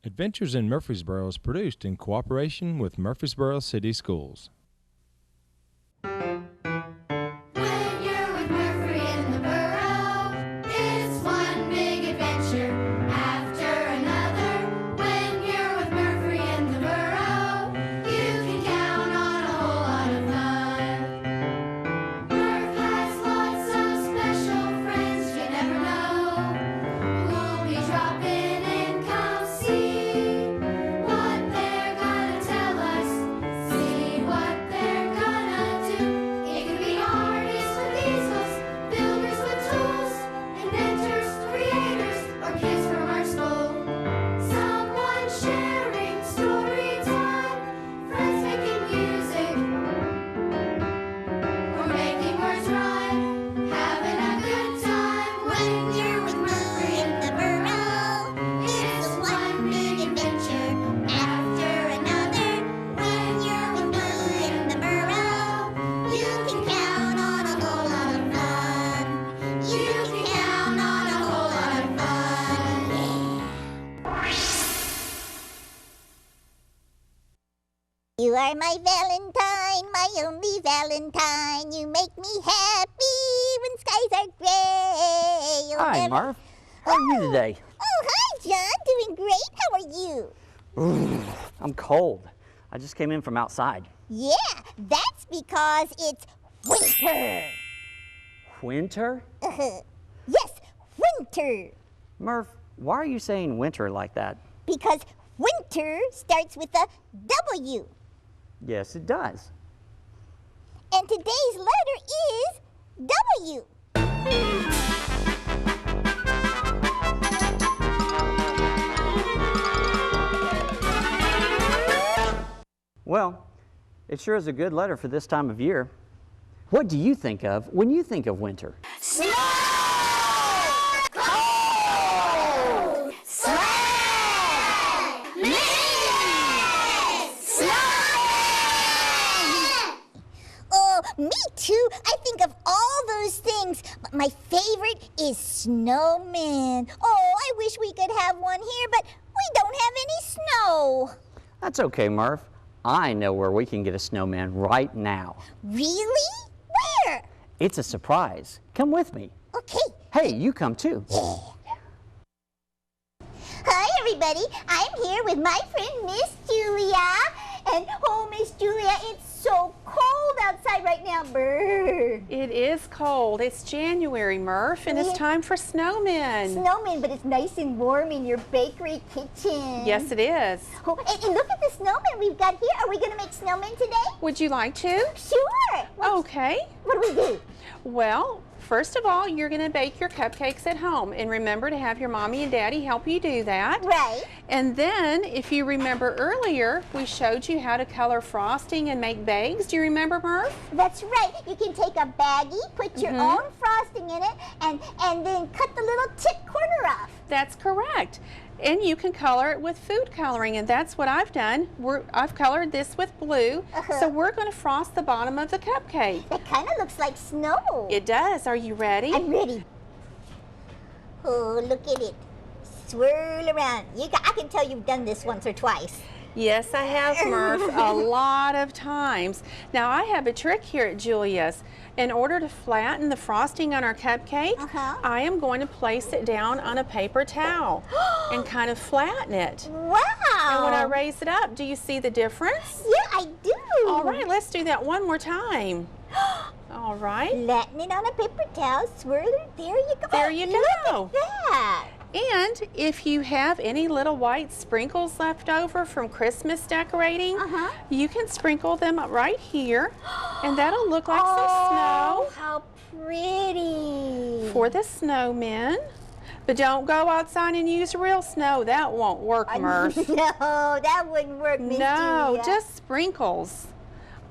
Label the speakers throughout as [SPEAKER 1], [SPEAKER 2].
[SPEAKER 1] Adventures in Murfreesboro is produced in cooperation with Murfreesboro City Schools.
[SPEAKER 2] When you're with Murphy in the Burrow, it's one big adventure after another. When you're with Murphy in the Burrow, you can count on a whole lot of fun. Murph has lots of special friends you never know, who'll be dropping in, come see what they're gonna tell us, see what they're gonna do. It could be artists with easels, builders with tools, inventors, creators, or kids from our school. Someone sharing story time, friends making music, or making words rhyme, having a good time. When you're with Murphy in the Burrow, it's one big adventure after another. When you're with Murphy in the Burrow, you can count on a whole lot of fun. You can count on a whole lot of fun.
[SPEAKER 3] You are my Valentine, my only Valentine. You make me happy when skies are gray. You'll
[SPEAKER 4] Hi,
[SPEAKER 3] never-
[SPEAKER 4] Murph. How are you today?
[SPEAKER 3] Oh, hi, John. Doing great. How are you?
[SPEAKER 4] I'm cold. I just came in from outside.
[SPEAKER 3] Yeah, that's because it's winter.
[SPEAKER 4] Winter?
[SPEAKER 3] Yes, winter.
[SPEAKER 4] Murph, why are you saying winter like that?
[SPEAKER 3] Because winter starts with a W.
[SPEAKER 4] Yes, it does.
[SPEAKER 3] And today's letter is W.
[SPEAKER 4] Well, it sure is a good letter for this time of year. What do you think of when you think of winter?
[SPEAKER 2] Snow! Cold! Sled! Snowman!
[SPEAKER 3] Oh, me too. I think of all those things, but my favorite is Snowman. Oh, I wish we could have one here, but we don't have any snow.
[SPEAKER 4] That's okay, Murph. I know where we can get a snowman right now.
[SPEAKER 3] Really? Where?
[SPEAKER 4] It's a surprise. Come with me.
[SPEAKER 3] Okay.
[SPEAKER 4] Hey, you come too.
[SPEAKER 3] Hi, everybody. I'm here with my friend, Miss Julia. And, oh, Miss Julia, it's so cold outside right now. Brr.
[SPEAKER 5] It is cold. It's January, Murph, and it's
[SPEAKER 3] Yeah.
[SPEAKER 5] time for snowmen.
[SPEAKER 3] Snowman, but it's nice and warm in your bakery kitchen.
[SPEAKER 5] Yes, it is.
[SPEAKER 3] Oh, and look at the snowman we've got here. Are we going to make snowmen today?
[SPEAKER 5] Would you like to?
[SPEAKER 3] Sure.
[SPEAKER 5] Okay.
[SPEAKER 3] What do we do?
[SPEAKER 5] Well, first of all, you're going to bake your cupcakes at home. And remember to have your mommy and daddy help you do that.
[SPEAKER 3] Right.
[SPEAKER 5] And then, if you remember earlier, we showed you how to color frosting and make bags. Do you remember, Murph?
[SPEAKER 3] That's right. You can take a baggie, put your own frosting in it, and then cut the little tip corner off.
[SPEAKER 5] That's correct. And you can color it with food coloring, and that's what I've done. I've colored this with blue, so we're going to frost the bottom of the cupcake.
[SPEAKER 3] That kind of looks like snow.
[SPEAKER 5] It does. Are you ready?
[SPEAKER 3] I'm ready. Oh, look at it. Swirl around. I can tell you've done this once or twice.
[SPEAKER 5] Yes, I have, Murph, a lot of times. Now, I have a trick here at Julia's. In order to flatten the frosting on our cupcake, I am going to place it down on a paper towel and kind of flatten it.
[SPEAKER 3] Wow.
[SPEAKER 5] And when I raise it up, do you see the difference?
[SPEAKER 3] Yeah, I do.
[SPEAKER 5] All right, let's do that one more time. All right.
[SPEAKER 3] Flatten it on a paper towel, swirl it. There you go.
[SPEAKER 5] There you
[SPEAKER 3] Look
[SPEAKER 5] go.
[SPEAKER 3] at that.
[SPEAKER 5] And if you have any little white sprinkles left over from Christmas decorating, you can sprinkle them right here, and that'll look like some snow
[SPEAKER 3] How pretty.
[SPEAKER 5] for the snowmen. But don't go outside and use real snow. That won't work, Murph.
[SPEAKER 3] No, that wouldn't work, Miss
[SPEAKER 5] No,
[SPEAKER 3] Julia.
[SPEAKER 5] just sprinkles.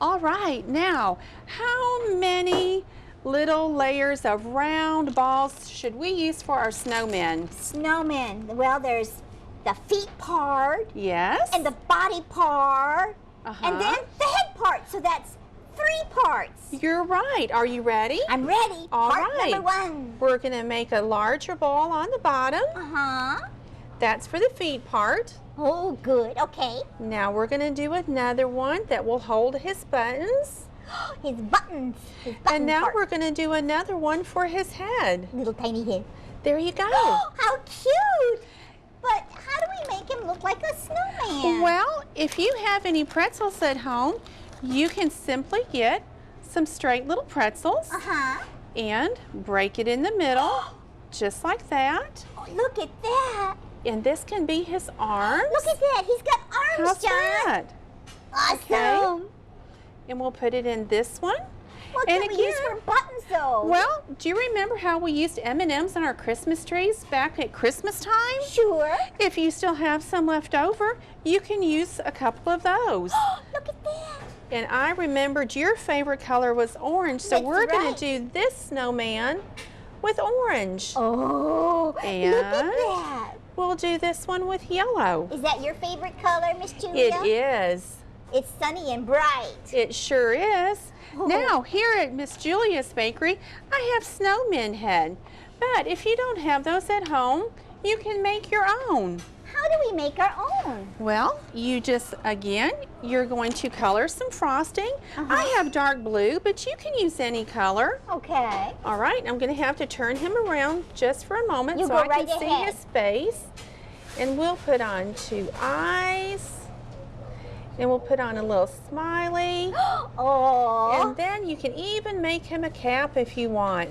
[SPEAKER 5] All right, now, how many little layers of round balls should we use for our snowmen?
[SPEAKER 3] Snowman. Well, there's the feet part.
[SPEAKER 5] Yes.
[SPEAKER 3] And the body part. And then the head part. So that's 3 parts.
[SPEAKER 5] You're right. Are you ready?
[SPEAKER 3] I'm ready.
[SPEAKER 5] All
[SPEAKER 3] Part
[SPEAKER 5] right.
[SPEAKER 3] number 1.
[SPEAKER 5] We're going to make a larger ball on the bottom. That's for the feet part.
[SPEAKER 3] Oh, good. Okay.
[SPEAKER 5] Now we're going to do another one that will hold his buttons.
[SPEAKER 3] His buttons.
[SPEAKER 5] And now
[SPEAKER 3] part.
[SPEAKER 5] we're going to do another one for his head.
[SPEAKER 3] Little tiny head.
[SPEAKER 5] There you go.
[SPEAKER 3] How cute! But how do we make him look like a snowman?
[SPEAKER 5] Well, if you have any pretzels at home, you can simply get some straight little pretzels and break it in the middle, just like that.
[SPEAKER 3] Oh, look at that.
[SPEAKER 5] And this can be his arms.
[SPEAKER 3] Look at that. He's got arms,
[SPEAKER 5] How's
[SPEAKER 3] John.
[SPEAKER 5] that?
[SPEAKER 3] Awesome.
[SPEAKER 5] And we'll put it in this one.
[SPEAKER 3] What
[SPEAKER 5] And
[SPEAKER 3] can we use
[SPEAKER 5] again-
[SPEAKER 3] for buttons, though?
[SPEAKER 5] Well, do you remember how we used M&ms on our Christmas trees back at Christmas time?
[SPEAKER 3] Sure.
[SPEAKER 5] If you still have some left over, you can use a couple of those.
[SPEAKER 3] Look at that.
[SPEAKER 5] And I remembered your favorite color was orange, so
[SPEAKER 3] That's
[SPEAKER 5] we're going
[SPEAKER 3] right.
[SPEAKER 5] to do this snowman with orange.
[SPEAKER 3] Oh, look at
[SPEAKER 5] And
[SPEAKER 3] that.
[SPEAKER 5] we'll do this one with yellow.
[SPEAKER 3] Is that your favorite color, Miss Julia?
[SPEAKER 5] It is.
[SPEAKER 3] It's sunny and bright.
[SPEAKER 5] It sure is.
[SPEAKER 3] Oh.
[SPEAKER 5] Now, here at Miss Julia's Bakery, I have snowman head. But if you don't have those at home, you can make your own.
[SPEAKER 3] How do we make our own?
[SPEAKER 5] Well, you just, again, you're going to color some frosting. I have dark blue, but you can use any color.
[SPEAKER 3] Okay.
[SPEAKER 5] All right, I'm going to have to turn him around just for a moment
[SPEAKER 3] You
[SPEAKER 5] so
[SPEAKER 3] go
[SPEAKER 5] I
[SPEAKER 3] right
[SPEAKER 5] can see
[SPEAKER 3] ahead.
[SPEAKER 5] his face. And we'll put on 2 eyes. And we'll put on a little smiley.
[SPEAKER 3] Oh.
[SPEAKER 5] And then you can even make him a cap if you want.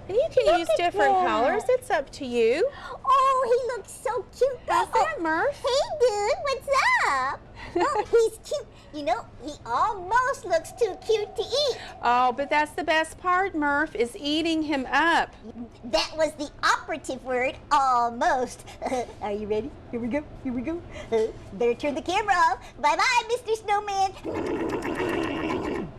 [SPEAKER 5] And you can use
[SPEAKER 3] at
[SPEAKER 5] different
[SPEAKER 3] that.
[SPEAKER 5] colors. It's up to you.
[SPEAKER 3] Oh, he looks so cute.
[SPEAKER 5] How's that, Murph?
[SPEAKER 3] Hey, dude, what's up? Oh, he's cute. You know, he almost looks too cute to eat.
[SPEAKER 5] Oh, but that's the best part, Murph, is eating him up.
[SPEAKER 3] That was the operative word, almost. Are you ready? Here we go. Here we go. Better turn the camera off. Bye-bye, Mr. Snowman.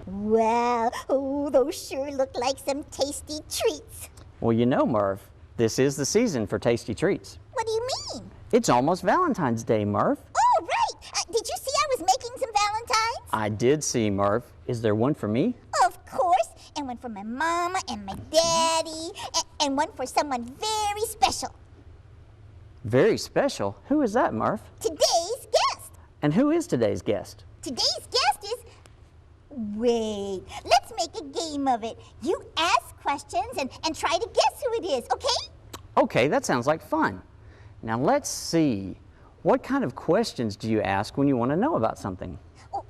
[SPEAKER 3] Wow. Oh, those sure look like some tasty treats.
[SPEAKER 4] Well, you know, Murph, this is the season for tasty treats.
[SPEAKER 3] What do you mean?
[SPEAKER 4] It's almost Valentine's Day, Murph.
[SPEAKER 3] Oh, right. Did you see I was making some Valentines?
[SPEAKER 4] I did see, Murph. Is there one for me?
[SPEAKER 3] Of course. And one for my mama and my daddy. And one for someone very special.
[SPEAKER 4] Very special. Who is that, Murph?
[SPEAKER 3] Today's guest.
[SPEAKER 4] And who is today's guest?
[SPEAKER 3] Today's guest is... Wait, let's make a game of it. You ask questions and try to guess who it is, okay?
[SPEAKER 4] Okay, that sounds like fun. Now let's see. What kind of questions do you ask when you want to know about something?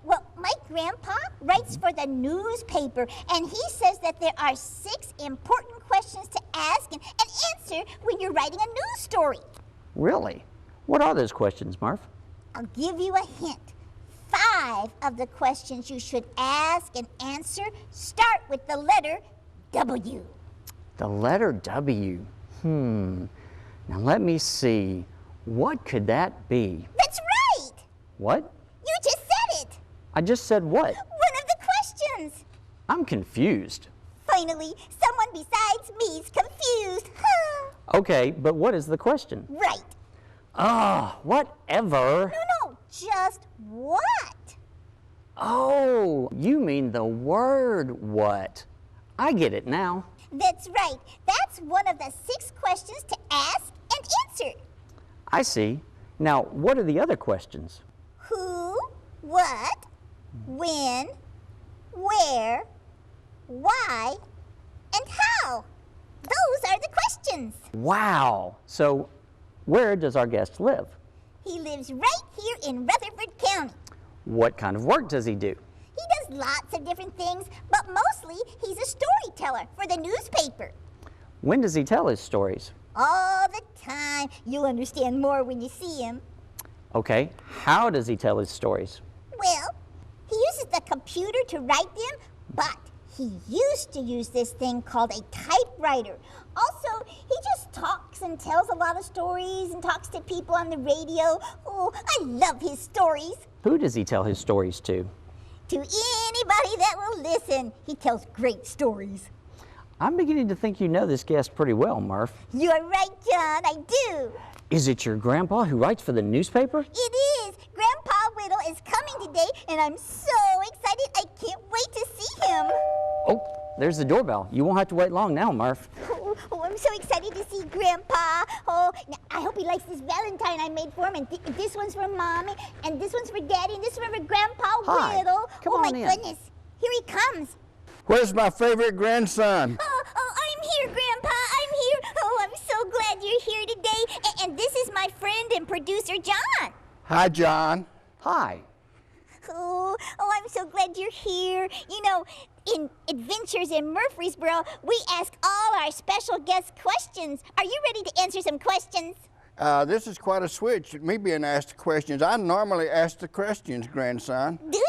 [SPEAKER 3] Well, my grandpa writes for the newspaper, and he says that there are 6 important questions to ask and answer when you're writing a news story.
[SPEAKER 4] Really? What are those questions, Murph?
[SPEAKER 3] I'll give you a hint. 5 of the questions you should ask and answer start with the letter W.
[SPEAKER 4] The letter W. Now let me see. What could that be?
[SPEAKER 3] That's right!
[SPEAKER 4] What?
[SPEAKER 3] You just said it!
[SPEAKER 4] I just said what?
[SPEAKER 3] One of the questions!
[SPEAKER 4] I'm confused.
[SPEAKER 3] Finally, someone besides me's confused.
[SPEAKER 4] Okay, but what is the question?
[SPEAKER 3] Right.
[SPEAKER 4] Whatever.
[SPEAKER 3] No, just what?
[SPEAKER 4] Oh, you mean the word what. I get it now.
[SPEAKER 3] That's right. That's one of the 6 questions to ask and answer.
[SPEAKER 4] I see. Now, what are the other questions?
[SPEAKER 3] Who, what, when, where, why, and how. Those are the questions.
[SPEAKER 4] Wow. So, where does our guest live?
[SPEAKER 3] He lives right here in Rutherford County.
[SPEAKER 4] What kind of work does he do?
[SPEAKER 3] He does lots of different things, but mostly he's a storyteller for the newspaper.
[SPEAKER 4] When does he tell his stories?
[SPEAKER 3] All the time. You'll understand more when you see him.
[SPEAKER 4] Okay, how does he tell his stories?
[SPEAKER 3] Well, he uses the computer to write them, but he used to use this thing called a typewriter. Also, he just talks and tells a lot of stories and talks to people on the radio. Oh, I love his stories.
[SPEAKER 4] Who does he tell his stories to?
[SPEAKER 3] To anybody that will listen, he tells great stories.
[SPEAKER 4] I'm beginning to think you know this guest pretty well, Murph.
[SPEAKER 3] You're right, John, I do.
[SPEAKER 4] Is it your grandpa who writes for the newspaper?
[SPEAKER 3] It is. Grandpa Whittle is coming today, and I'm so excited. I can't wait to see him.
[SPEAKER 4] Oh, there's the doorbell. You won't have to wait long now, Murph.
[SPEAKER 3] Oh, I'm so excited to see Grandpa. Oh, now, I hope he likes this Valentine I made for him. And this one's for Mommy, and this one's for Daddy, and this one's for Grandpa
[SPEAKER 4] Hi.
[SPEAKER 3] Whittle.
[SPEAKER 4] Come
[SPEAKER 3] oh,
[SPEAKER 4] on
[SPEAKER 3] my
[SPEAKER 4] in.
[SPEAKER 3] goodness. Here he comes.
[SPEAKER 6] Where's my favorite grandson?
[SPEAKER 3] Oh, I'm here, Grandpa. I'm here. Oh, I'm so glad you're here today. And this is my friend and producer, John.
[SPEAKER 6] Hi, John.
[SPEAKER 4] Hi.
[SPEAKER 3] Oh, I'm so glad you're here. You know, in Adventures in Murfreesboro, we ask all our special guests questions. Are you ready to answer some questions?
[SPEAKER 6] This is quite a switch, me being asked questions. I normally ask the questions, grandson.
[SPEAKER 3] Do you?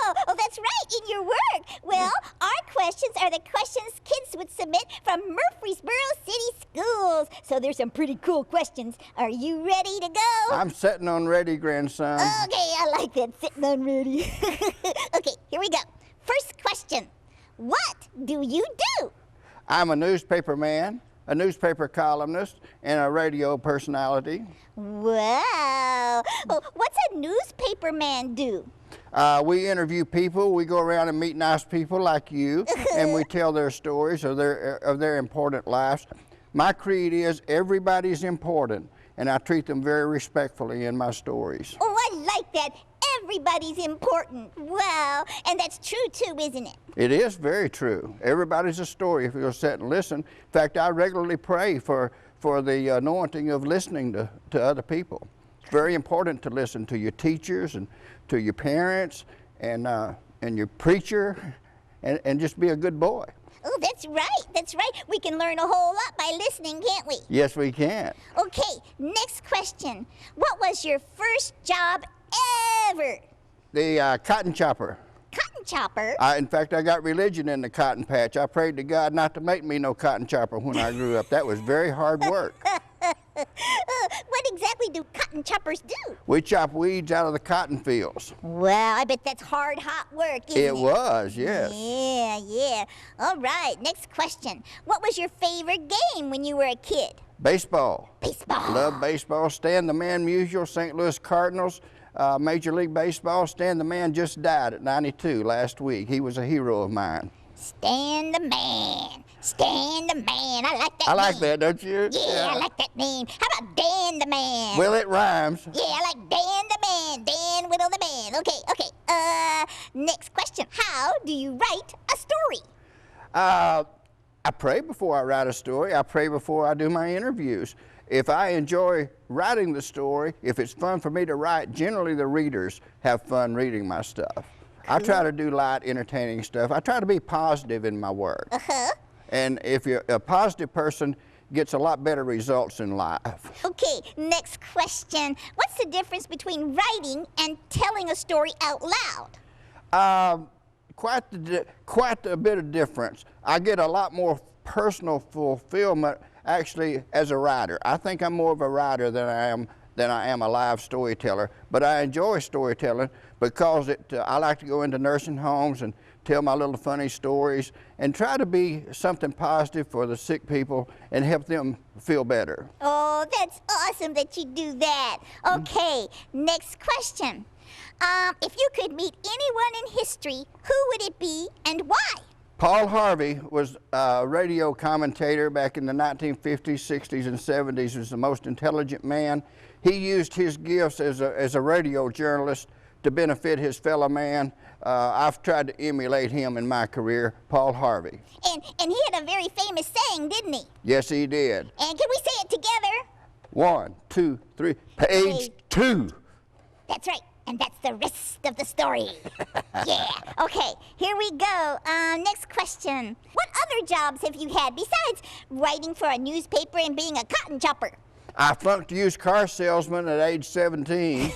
[SPEAKER 3] Oh, that's right, in your work. Well, our questions are the questions kids would submit from Murfreesboro City Schools. So there's some pretty cool questions. Are you ready to go?
[SPEAKER 6] I'm sitting on ready, grandson.
[SPEAKER 3] Okay, I like that, sitting on ready. Okay, here we go. First question. What do you do?
[SPEAKER 6] I'm a newspaper man, a newspaper columnist, and a radio personality.
[SPEAKER 3] Wow. Oh, what's a newspaper man do?
[SPEAKER 6] We interview people. We go around and meet nice people like you, and we tell their stories of their important lives. My creed is everybody's important, and I treat them very respectfully in my stories.
[SPEAKER 3] Oh, I like that. Everybody's important. Wow. And that's true too, isn't it?
[SPEAKER 6] It is very true. Everybody's a story if you'll sit and listen. In fact, I regularly pray for the anointing of listening to other people. It's very important to listen to your teachers and to your parents and your preacher and just be a good boy.
[SPEAKER 3] Oh, that's right. That's right. We can learn a whole lot by listening, can't we?
[SPEAKER 6] Yes, we can.
[SPEAKER 3] Okay, next question. What was your first job ever?
[SPEAKER 6] The cotton chopper.
[SPEAKER 3] Cotton chopper?
[SPEAKER 6] In fact, I got religion in the cotton patch. I prayed to God not to make me no cotton chopper when I grew up. That was very hard work.
[SPEAKER 3] What exactly do cotton choppers do?
[SPEAKER 6] We chop weeds out of the cotton fields.
[SPEAKER 3] Well, I bet that's hard, hot work, isn't it?
[SPEAKER 6] It was, yes.
[SPEAKER 3] Yeah. All right, next question. What was your favorite game when you were a kid?
[SPEAKER 6] Baseball.
[SPEAKER 3] Baseball.
[SPEAKER 6] Love baseball. Stan the Man Musial, St. Louis Cardinals, Major League Baseball. Stan the Man just died at 92 last week. He was a hero of mine.
[SPEAKER 3] Stan the Man. Stan the Man. I like that
[SPEAKER 6] I like
[SPEAKER 3] name.
[SPEAKER 6] that, don't you?
[SPEAKER 3] Yeah, I like that name. How about Dan the Man?
[SPEAKER 6] Well, it rhymes.
[SPEAKER 3] Yeah, I like Dan the Man. Dan Whittle the Man. Okay. Next question. How do you write a story?
[SPEAKER 6] I pray before I write a story. I pray before I do my interviews. If I enjoy writing the story, if it's fun for me to write, generally the readers have fun reading my stuff. I try to do light, entertaining stuff. I try to be positive in my work. And if you're a positive person, gets a lot better results in life.
[SPEAKER 3] Okay, next question. What's the difference between writing and telling a story out loud?
[SPEAKER 6] Quite a bit of difference. I get a lot more personal fulfillment actually as a writer. I think I'm more of a writer than I am a live storyteller, but I enjoy storytelling because I like to go into nursing homes and tell my little funny stories and try to be something positive for the sick people and help them feel better.
[SPEAKER 3] Oh, that's awesome that you do that. Okay, next question. If you could meet anyone in history, who would it be and why?
[SPEAKER 6] Paul Harvey was a radio commentator back in the 1950s, 60s, and 70s. He was the most intelligent man. He used his gifts as a radio journalist to benefit his fellow man. I've tried to emulate him in my career, Paul Harvey.
[SPEAKER 3] And he had a very famous saying, didn't he?
[SPEAKER 6] Yes, he did.
[SPEAKER 3] And can we say it together?
[SPEAKER 6] 1, 2, 3, page 2.
[SPEAKER 3] That's right. And that's the rest of the story. Yeah. Okay, here we go. Next question. What other jobs have you had besides writing for a newspaper and being a cotton chopper?
[SPEAKER 6] I flunked used car salesman at age 17.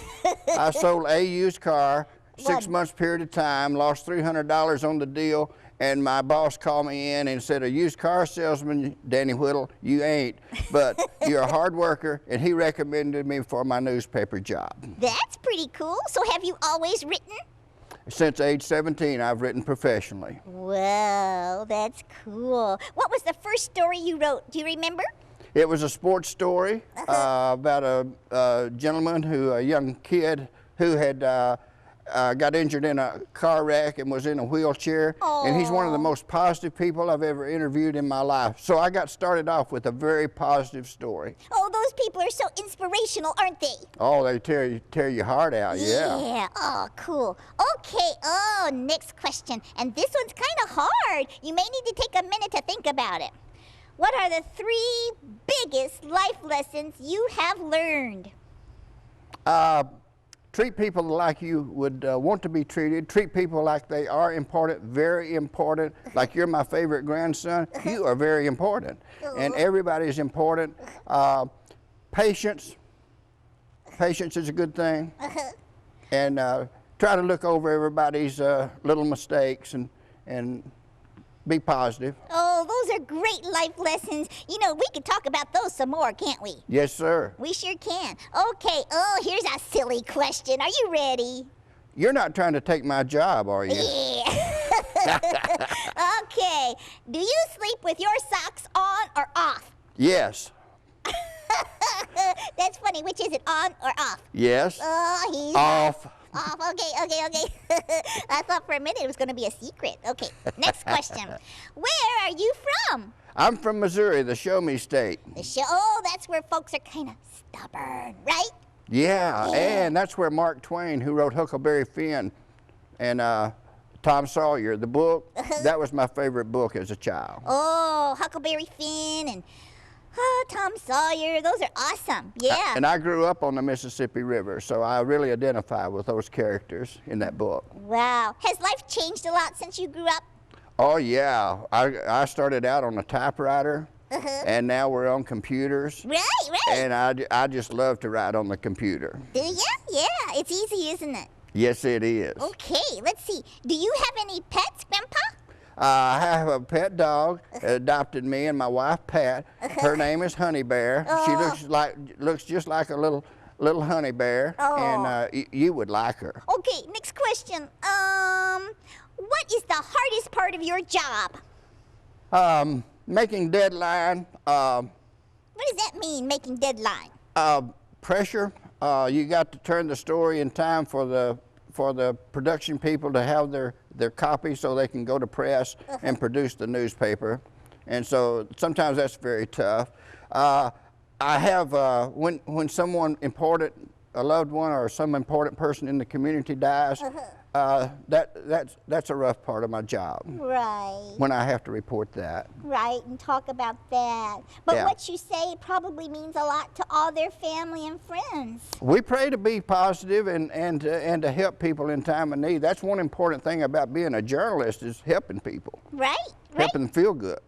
[SPEAKER 6] I sold a used car, 6 months period of time, lost $300 on the deal, and my boss called me in and said, a used car salesman, Danny Whittle, you ain't, but you're a hard worker, and he recommended me for my newspaper job.
[SPEAKER 3] That's pretty cool. So have you always written?
[SPEAKER 6] Since age 17, I've written professionally.
[SPEAKER 3] Well, that's cool. What was the first story you wrote? Do you remember?
[SPEAKER 6] It was a sports story about a gentleman a young kid who had got injured in a car wreck and was in a wheelchair. And he's one of the most positive people I've ever interviewed in my life. So I got started off with a very positive story.
[SPEAKER 3] Oh, those people are so inspirational, aren't they?
[SPEAKER 6] Oh, they tear your heart out, yeah.
[SPEAKER 3] Yeah, oh, cool. Okay, oh, next question. And this one's kind of hard. You may need to take a minute to think about it. What are the 3 biggest life lessons you have learned?
[SPEAKER 6] Treat people like you would want to be treated. Treat people like they are important, very important. Like you're my favorite grandson. You are very important. And everybody is important. Patience. Patience is a good thing. And try to look over everybody's little mistakes and be positive.
[SPEAKER 3] Oh, those are great life lessons. You know, we could talk about those some more, can't we?
[SPEAKER 6] Yes, sir.
[SPEAKER 3] We sure can. Okay, oh, here's a silly question. Are you ready?
[SPEAKER 6] You're not trying to take my job, are you?
[SPEAKER 3] Yeah. Okay, do you sleep with your socks on or off?
[SPEAKER 6] Yes.
[SPEAKER 3] That's funny. Which is it, on or off?
[SPEAKER 6] Yes.
[SPEAKER 3] Oh, he's
[SPEAKER 6] Off.
[SPEAKER 3] off. Okay. I thought for a minute it was going to be a secret. Okay, next question. Where are you from?
[SPEAKER 6] I'm from Missouri, the Show Me State.
[SPEAKER 3] Oh, that's where folks are kind of stubborn, right?
[SPEAKER 6] Yeah, and that's where Mark Twain, who wrote Huckleberry Finn and Tom Sawyer, the book, that was my favorite book as a child.
[SPEAKER 3] Oh, Huckleberry Finn and Tom Sawyer, those are awesome. Yeah.
[SPEAKER 6] And I grew up on the Mississippi River, so I really identify with those characters in that book.
[SPEAKER 3] Wow. Has life changed a lot since you grew up?
[SPEAKER 6] Oh, yeah. I started out on a typewriter, and now we're on computers.
[SPEAKER 3] Right.
[SPEAKER 6] And I just love to write on the computer.
[SPEAKER 3] Do you? Yeah, it's easy, isn't it?
[SPEAKER 6] Yes, it is.
[SPEAKER 3] Okay, let's see. Do you have any pets, Grandpa?
[SPEAKER 6] I have a pet dog, adopted me and my wife Pat. Her name is Honey Bear. She looks just like a little honey bear, and you would like her.
[SPEAKER 3] Okay, next question. What is the hardest part of your job?
[SPEAKER 6] Making deadline.
[SPEAKER 3] What does that mean, making deadline?
[SPEAKER 6] Pressure. You got to turn the story in time for the production people to have their copy so they can go to press and produce the newspaper. And so sometimes that's very tough. I have, when someone important, a loved one or some important person in the community dies, that's a rough part of my job.
[SPEAKER 3] Right.
[SPEAKER 6] When I have to report that.
[SPEAKER 3] Right, and talk about that. But
[SPEAKER 6] Yeah.
[SPEAKER 3] what you say probably means a lot to all their family and friends.
[SPEAKER 6] We pray to be positive and to help people in time of need. That's one important thing about being a journalist is helping people,
[SPEAKER 3] Right?
[SPEAKER 6] helping them feel good.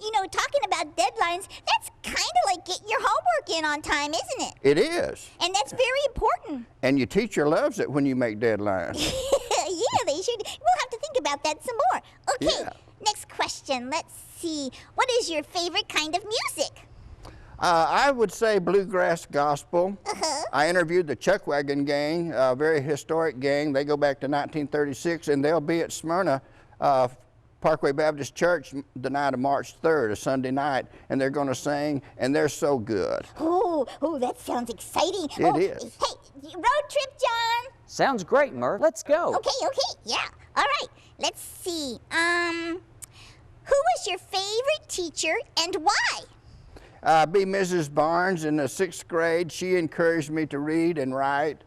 [SPEAKER 3] You know, talking about deadlines, that's kind of like getting your homework in on time, isn't it?
[SPEAKER 6] It is.
[SPEAKER 3] And that's very important.
[SPEAKER 6] And your teacher loves it when you make deadlines.
[SPEAKER 3] Yeah, they should. We'll have to think about that some more. Okay,
[SPEAKER 6] Yeah.
[SPEAKER 3] next question. Let's see. What is your favorite kind of music?
[SPEAKER 6] I would say bluegrass gospel. I interviewed the Chuck Wagon Gang, a very historic gang. They go back to 1936, and they'll be at Smyrna Parkway Baptist Church the night of March 3rd, a Sunday night, and they're going to sing, and they're so good.
[SPEAKER 3] Oh, that sounds exciting.
[SPEAKER 6] It is.
[SPEAKER 3] Hey, road trip, John.
[SPEAKER 4] Sounds great, Murph. Let's go.
[SPEAKER 3] Okay, yeah. All right, let's see. Who was your favorite teacher and why?
[SPEAKER 6] Be Mrs. Barnes in the 6th grade. She encouraged me to read and write.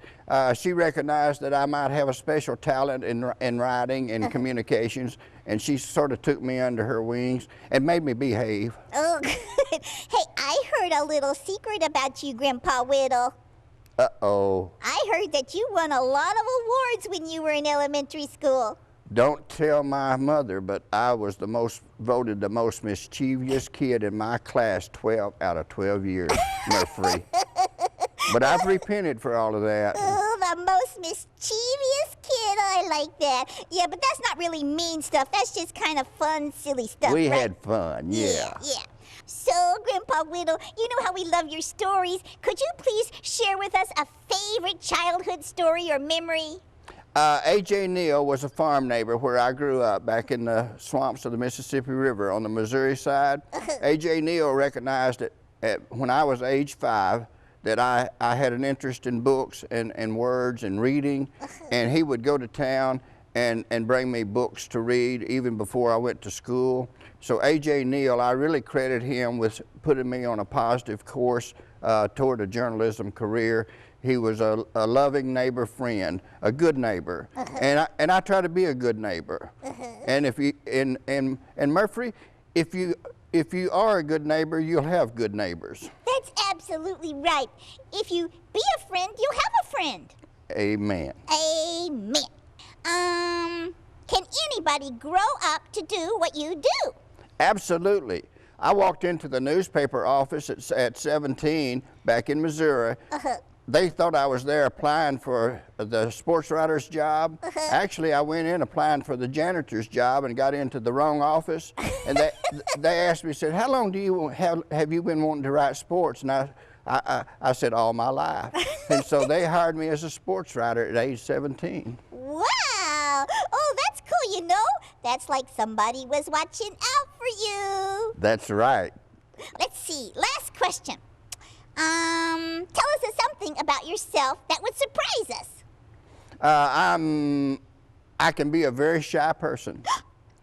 [SPEAKER 6] She recognized that I might have a special talent in writing and communications, and she sort of took me under her wings and made me behave.
[SPEAKER 3] Oh, good. Hey, I heard a little secret about you, Grandpa Whittle.
[SPEAKER 6] Uh-oh.
[SPEAKER 3] I heard that you won a lot of awards when you were in elementary school.
[SPEAKER 6] Don't tell my mother, but I was voted the most mischievous kid in my class 12 out of 12 years, Murphry. But I've repented for all of that.
[SPEAKER 3] Oh, the most mischievous kid. I like that. Yeah, but that's not really mean stuff. That's just kind of fun, silly stuff,
[SPEAKER 6] We
[SPEAKER 3] right?
[SPEAKER 6] had fun, yeah.
[SPEAKER 3] Yeah. So, Grandpa Whittle, you know how we love your stories. Could you please share with us a favorite childhood story or memory?
[SPEAKER 6] A.J. Neal was a farm neighbor where I grew up back in the swamps of the Mississippi River on the Missouri side. A.J. Neal recognized when I was age 5 that I had an interest in books and words and reading, and he would go to town and bring me books to read even before I went to school. So A.J. Neal, I really credit him with putting me on a positive course toward a journalism career. He was a loving neighbor friend, a good neighbor, and I try to be a good neighbor. And if you and Murphy, if you are a good neighbor, you'll have good neighbors.
[SPEAKER 3] That's absolutely right. If you be a friend, you'll have a friend.
[SPEAKER 6] Amen.
[SPEAKER 3] Amen. Can anybody grow up to do what you do?
[SPEAKER 6] Absolutely. I walked into the newspaper office at 17 back in Missouri. They thought I was there applying for the sports writer's job. Actually, I went in applying for the janitor's job and got into the wrong office. And they asked me, said, how long do you have you been wanting to write sports? And I said, all my life. And so they hired me as a sports writer at age 17.
[SPEAKER 3] Wow! Oh, that's cool, you know? That's like somebody was watching out for you.
[SPEAKER 6] That's right.
[SPEAKER 3] Let's see, last question. Tell us something about yourself that would surprise us.
[SPEAKER 6] I can be a very shy person.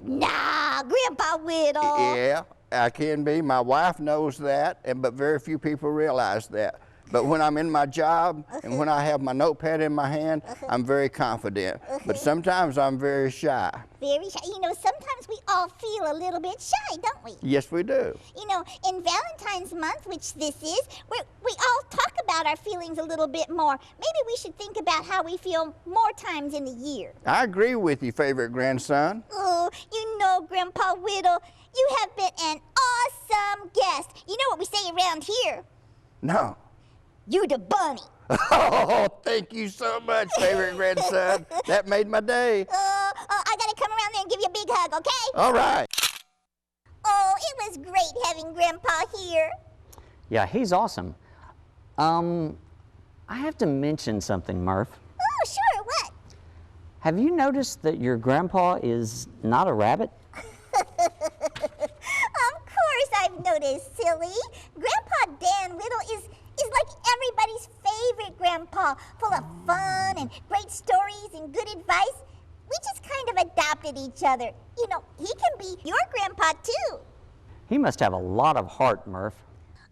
[SPEAKER 3] Nah, Grandpa Whittle.
[SPEAKER 6] Yeah, I can be. My wife knows that, but very few people realize that. But when I'm in my job and when I have my notepad in my hand, I'm very confident. But sometimes I'm very shy.
[SPEAKER 3] Very shy. You know, sometimes we all feel a little bit shy, don't we?
[SPEAKER 6] Yes, we do.
[SPEAKER 3] You know, in Valentine's month, which this is, we all talk about our feelings a little bit more. Maybe we should think about how we feel more times in the year.
[SPEAKER 6] I agree with you, favorite grandson.
[SPEAKER 3] Oh, you know, Grandpa Whittle, you have been an awesome guest. You know what we say around here?
[SPEAKER 6] No.
[SPEAKER 3] You the bunny.
[SPEAKER 6] Oh, thank you so much, favorite grandson. That made my day.
[SPEAKER 3] I gotta come around there and give you a big hug, okay?
[SPEAKER 6] All right.
[SPEAKER 3] Oh, it was great having Grandpa here.
[SPEAKER 4] Yeah, he's awesome. I have to mention something, Murph.
[SPEAKER 3] Oh, sure, what?
[SPEAKER 4] Have you noticed that your grandpa is not a rabbit?
[SPEAKER 3] Of course I've noticed, silly. Grandpa Dan Whittle is like everybody's favorite grandpa, full of fun and great stories and good advice. We just kind of adopted each other. You know, he can be your grandpa too.
[SPEAKER 4] He must have a lot of heart, Murph.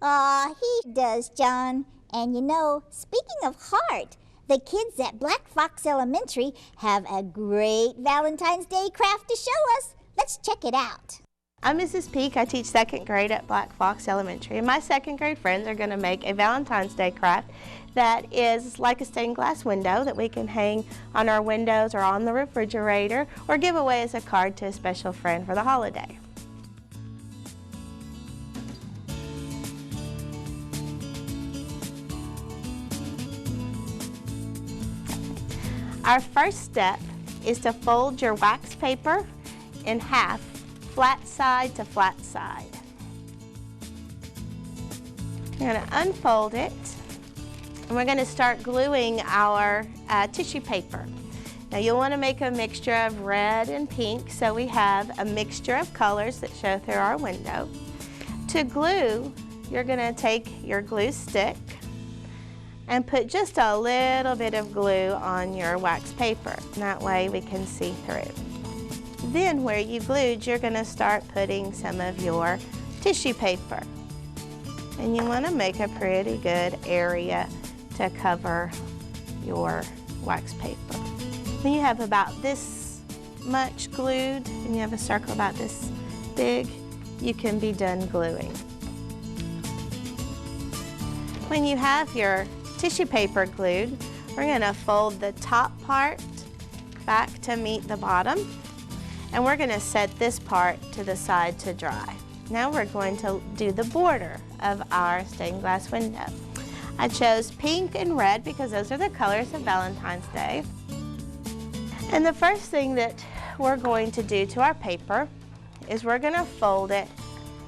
[SPEAKER 3] He does, John. And you know, speaking of heart, the kids at Black Fox Elementary have a great Valentine's Day craft to show us. Let's check it out.
[SPEAKER 7] I'm Mrs. Peak. I teach second grade at Black Fox Elementary, and my second grade friends are going to make a Valentine's Day craft that is like a stained glass window that we can hang on our windows or on the refrigerator or give away as a card to a special friend for the holiday. Our first step is to fold your wax paper in half, flat side to flat side. You're going to unfold it, and we're going to start gluing our tissue paper. Now you'll want to make a mixture of red and pink, so we have a mixture of colors that show through our window. To glue, you're going to take your glue stick and put just a little bit of glue on your wax paper. That way we can see through. Then where you glued, you're going to start putting some of your tissue paper. And you want to make a pretty good area to cover your wax paper. When you have about this much glued, and you have a circle about this big, you can be done gluing. When you have your tissue paper glued, we're going to fold the top part back to meet the bottom. And we're going to set this part to the side to dry. Now we're going to do the border of our stained glass window. I chose pink and red because those are the colors of Valentine's Day. And the first thing that we're going to do to our paper is we're going to fold it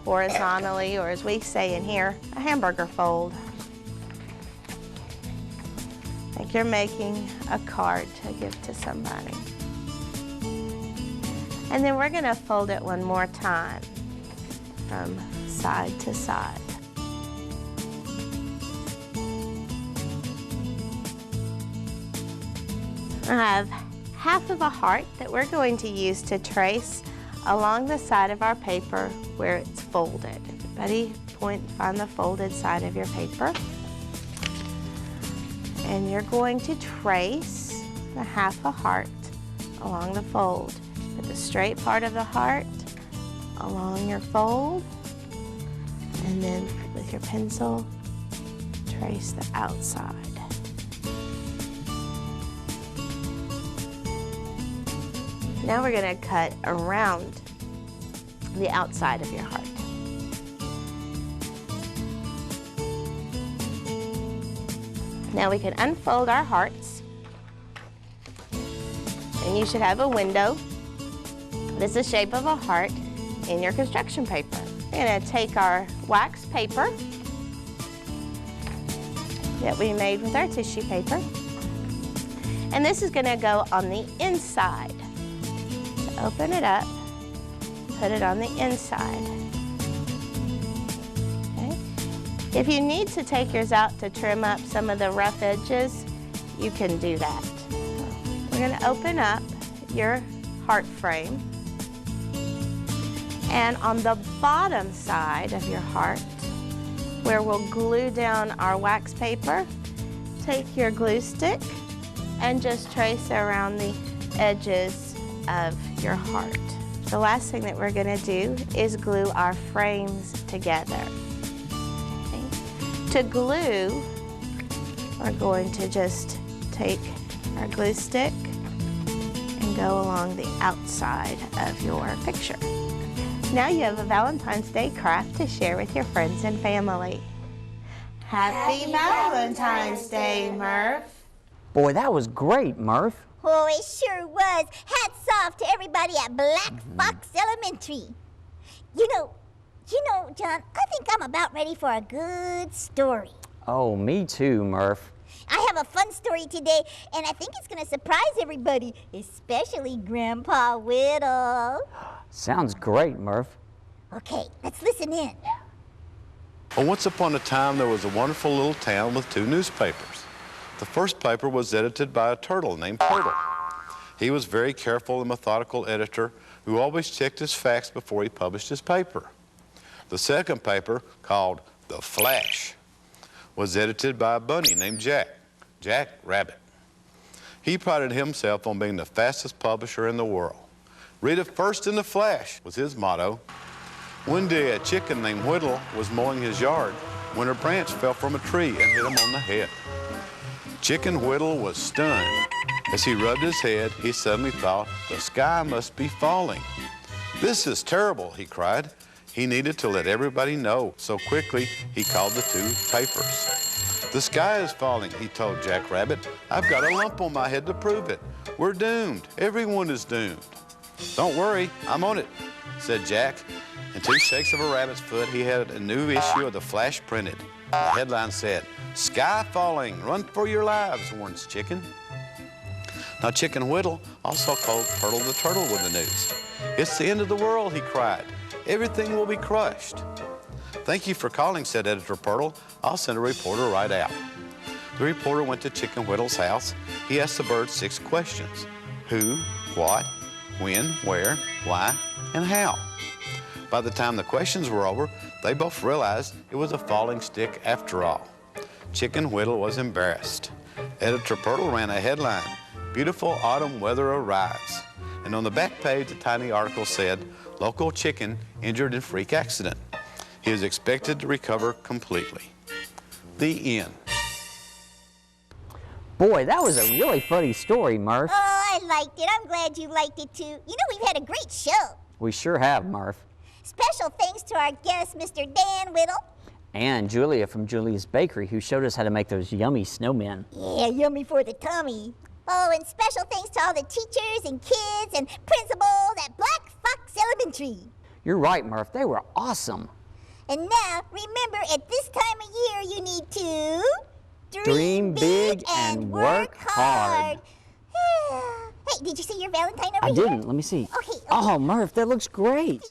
[SPEAKER 7] horizontally, or as we say in here, a hamburger fold. Like you're making a card to give to somebody. And then we're going to fold it one more time from side to side. I have half of a heart that we're going to use to trace along the side of our paper where it's folded. Everybody find the folded side of your paper. And you're going to trace the half a heart along the fold. Put the straight part of the heart along your fold, and then with your pencil, trace the outside. Now we're going to cut around the outside of your heart. Now we can unfold our hearts, and you should have a window that's the shape of a heart in your construction paper. We're going to take our wax paper that we made with our tissue paper, and this is going to go on the inside. So open it up, put it on the inside. Okay. If you need to take yours out to trim up some of the rough edges, you can do that. We're going to open up your heart frame, and on the bottom side of your heart, where we'll glue down our wax paper, take your glue stick and just trace around the edges of your heart. The last thing that we're going to do is glue our frames together. Okay. To glue, we're going to just take our glue stick and go along the outside of your picture. Now you have a Valentine's Day craft to share with your friends and family. Happy Valentine's Day, Murph.
[SPEAKER 4] Boy, that was great, Murph.
[SPEAKER 3] Oh, it sure was. Hats off to everybody at Black Fox Elementary. You know, John, I think I'm about ready for a good story.
[SPEAKER 4] Oh, me too, Murph.
[SPEAKER 3] I have a fun story today, and I think it's going to surprise everybody, especially Grandpa Whittle.
[SPEAKER 4] Sounds great, Murph.
[SPEAKER 3] Okay, let's listen in.
[SPEAKER 8] Well, once upon a time, there was a wonderful little town with two newspapers. The first paper was edited by a turtle named Turtle. He was a very careful and methodical editor who always checked his facts before he published his paper. The second paper, called The Flash, was edited by a bunny named Jack Rabbit. He prided himself on being the fastest publisher in the world. Read it first in the Flash was his motto. One day a chicken named Whittle was mowing his yard when a branch fell from a tree and hit him on the head. Chicken Whittle was stunned. As he rubbed his head, he suddenly thought, the sky must be falling. This is terrible, he cried. He needed to let everybody know, so quickly he called the two papers. The sky is falling, he told Jack Rabbit. I've got a lump on my head to prove it. We're doomed. Everyone is doomed. Don't worry, I'm on it, said Jack. In 2 shakes of a rabbit's foot, he had a new issue of the Flash printed. The headline said, "Sky falling, run for your lives," warns Chicken. Now Chicken Whittle also called Turtle the Turtle with the news. It's the end of the world, he cried. Everything will be crushed. Thank you for calling, said Editor Turtle. I'll send a reporter right out. The reporter went to Chicken Whittle's house. He asked the bird 6 questions. Who, what, when, where, why, and how. By the time the questions were over, they both realized it was a falling stick after all. Chicken Whittle was embarrassed. Editor Turtle ran a headline, "Beautiful autumn weather arrives." And on the back page, a tiny article said, "Local chicken injured in freak accident. He is expected to recover completely." The end.
[SPEAKER 4] Boy, that was a really funny story, Murph.
[SPEAKER 3] Oh, I liked it. I'm glad you liked it too. You know, we've had a great show.
[SPEAKER 4] We sure have, Murph.
[SPEAKER 3] Special thanks to our guest, Mr. Dan Whittle.
[SPEAKER 4] And Julia from Julia's Bakery, who showed us how to make those yummy snowmen.
[SPEAKER 3] Yeah, yummy for the tummy. Oh, and special thanks to all the teachers and kids and principals at Black Fox Elementary.
[SPEAKER 4] You're right, Murph. They were awesome.
[SPEAKER 3] And now, remember, at this time of year, you need to
[SPEAKER 4] Dream big and work hard.
[SPEAKER 3] Hey, did you see your Valentine over
[SPEAKER 4] I
[SPEAKER 3] here?
[SPEAKER 4] didn't. Let me see.
[SPEAKER 3] Okay.
[SPEAKER 4] Oh, Murph, that looks great.